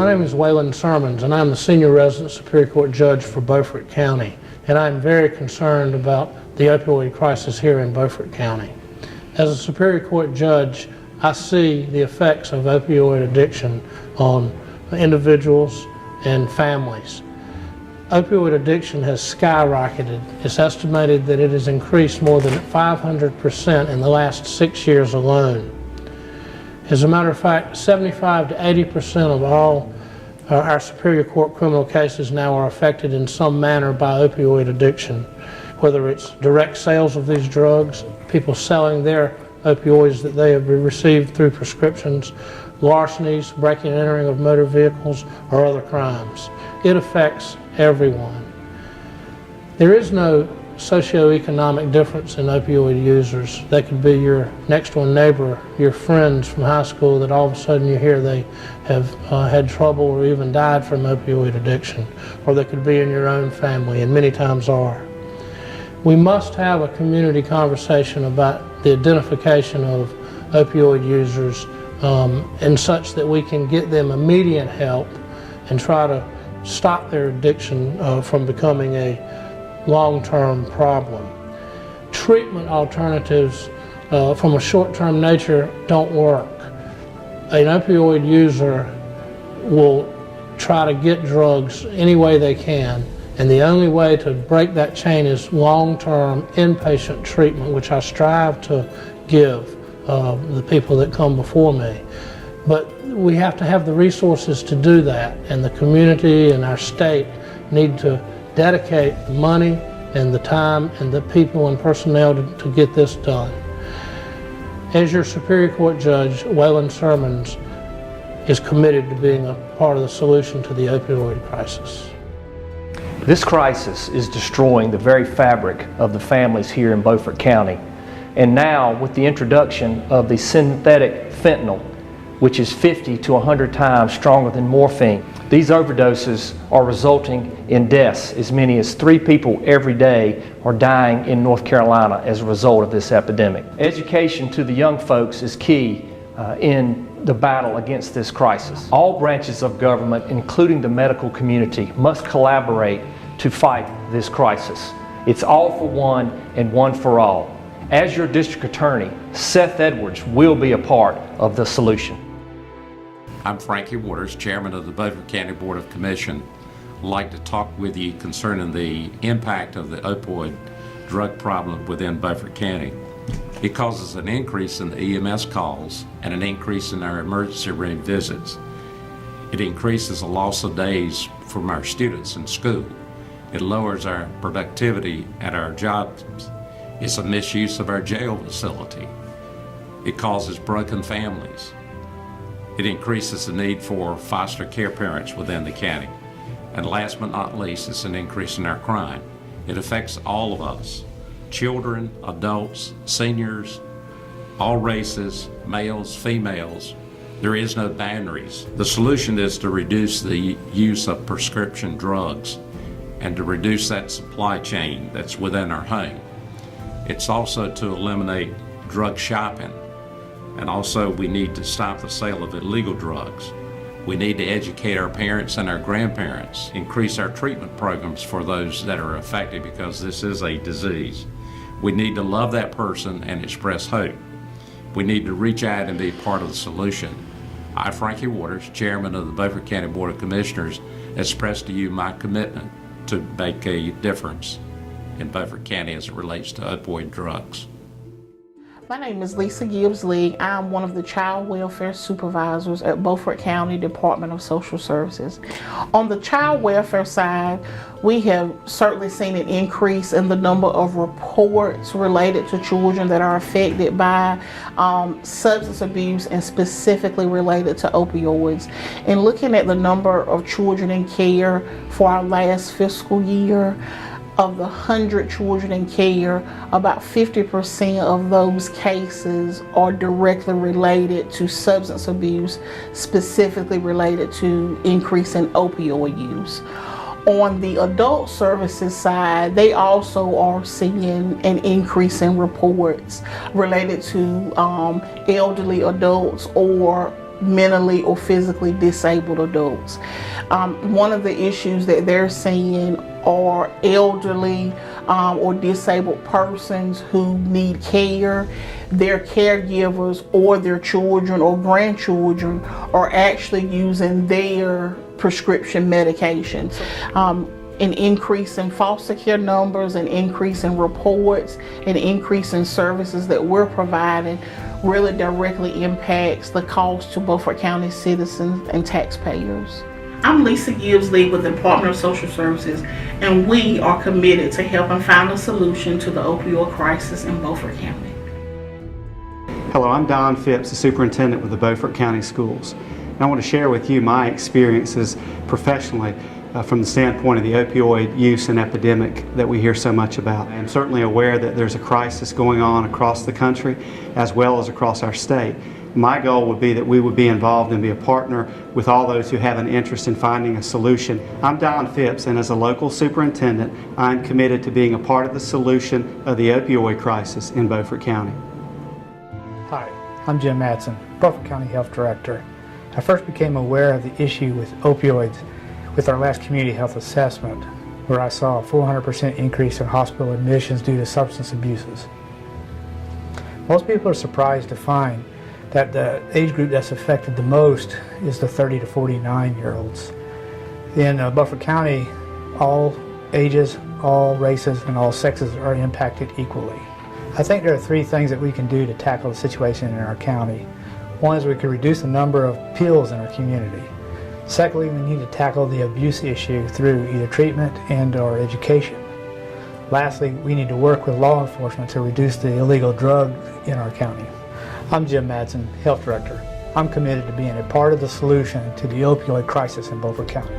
My name is Whelan and I'm the Senior Resident Superior Court Judge for Beaufort County, and I'm very concerned about the opioid crisis here in Beaufort County. As a Superior Court Judge, I see the effects of opioid addiction on individuals and families. Opioid addiction has skyrocketed. It's estimated that it has increased more than 500% in the last 6 years alone. As a matter of fact, 75 to 80% of all our Superior Court criminal cases now are affected in some manner by opioid addiction, whether it's direct sales of these drugs, people selling their opioids that they have received through prescriptions, larcenies, breaking and entering of motor vehicles, or other crimes. It affects everyone. There is no socioeconomic difference in opioid users. They could be your next door neighbor, your friends from high school that all of a sudden you hear they have had trouble or even died from opioid addiction, or they could be in your own family, and many times are. We must have a community conversation about the identification of opioid users and such that we can get them immediate help and try to stop their addiction from becoming a long-term problem. Treatment alternatives from a short-term nature don't work. An opioid user will try to get drugs any way they can, and the only way to break that chain is long-term inpatient treatment, which I strive to give the people that come before me. But we have to have the resources to do that, and the community and our state need to dedicate the money and the time and the people and personnel to get this done. As your Superior Court Judge, Whelan is committed to being a part of the solution to the opioid crisis. This crisis is destroying the very fabric of the families here in Beaufort County. And now, with the introduction of the synthetic fentanyl, which is 50 to 100 times stronger than morphine, these overdoses are resulting in deaths. As many as 3 people every day are dying in North Carolina as a result of this epidemic. Education to the young folks is key in the battle against this crisis. All branches of government, including the medical community, must collaborate to fight this crisis. It's all for one and one for all. As your district attorney, Seth Edwards will be a part of the solution. I'm Frankie Waters, Chairman of the Beaufort County Board of Commission. I'd like to talk with you concerning the impact of the opioid drug problem within Beaufort County. It causes an increase in the EMS calls and an increase in our emergency room visits. It increases the loss of days from our students in school. It lowers our productivity at our jobs. It's a misuse of our jail facility. It causes broken families. It increases the need for foster care parents within the county. And last but not least, it's an increase in our crime. It affects all of us, children, adults, seniors, all races, males, females. There is no boundaries. The solution is to reduce the use of prescription drugs and to reduce that supply chain that's within our home. It's also to eliminate drug shopping. And also we need to stop the sale of illegal drugs. We need to educate our parents and our grandparents, increase our treatment programs for those that are affected because this is a disease. We need to love that person and express hope. We need to reach out and be part of the solution. I, Frankie Waters, Chairman of the Beaufort County Board of Commissioners, express to you my commitment to make a difference in Beaufort County as it relates to opioid drugs. My name is Lisa Gibbs Lee. I'm one of the child welfare supervisors at Beaufort County Department of Social Services. On the child welfare side, we have certainly seen an increase in the number of reports related to children that are affected by substance abuse and specifically related to opioids. And looking at the number of children in care for our last fiscal year, of the 100 children in care, about 50% of those cases are directly related to substance abuse, specifically related to increase in opioid use. On the adult services side, they also are seeing an increase in reports related to elderly adults or mentally or physically disabled adults. One of the issues that they're seeing are elderly or disabled persons who need care. Their caregivers or their children or grandchildren are actually using their prescription medications. An increase in foster care numbers, an increase in reports, an increase in services that we're providing really directly impacts the cost to Beaufort County citizens and taxpayers. I'm Lisa Gibbs with the Department of Social Services, and we are committed to helping find a solution to the opioid crisis in Beaufort County. Hello, I'm Don Phipps, the superintendent with the Beaufort County Schools. And I want to share with you my experiences professionally from the standpoint of the opioid use and epidemic that we hear so much about. I'm certainly aware that there's a crisis going on across the country as well as across our state. My goal would be that we would be involved and be a partner with all those who have an interest in finding a solution. I'm Don Phipps, and as a local superintendent, I'm committed to being a part of the solution of the opioid crisis in Beaufort County. Hi, I'm Jim Madsen, Beaufort County Health Director. I first became aware of the issue with opioids with our last community health assessment, where I saw a 400% increase in hospital admissions due to substance abuses. Most people are surprised to find that the age group that's affected the most is the 30 to 49-year-olds. In Beaufort County, all ages, all races, and all sexes are impacted equally. I think there are three things that we can do to tackle the situation in our county. One is we can reduce the number of pills in our community. Secondly, we need to tackle the abuse issue through either treatment and/or education. Lastly, we need to work with law enforcement to reduce the illegal drugs in our county. I'm Jim Madsen, Health Director. I'm committed to being a part of the solution to the opioid crisis in Beaufort County.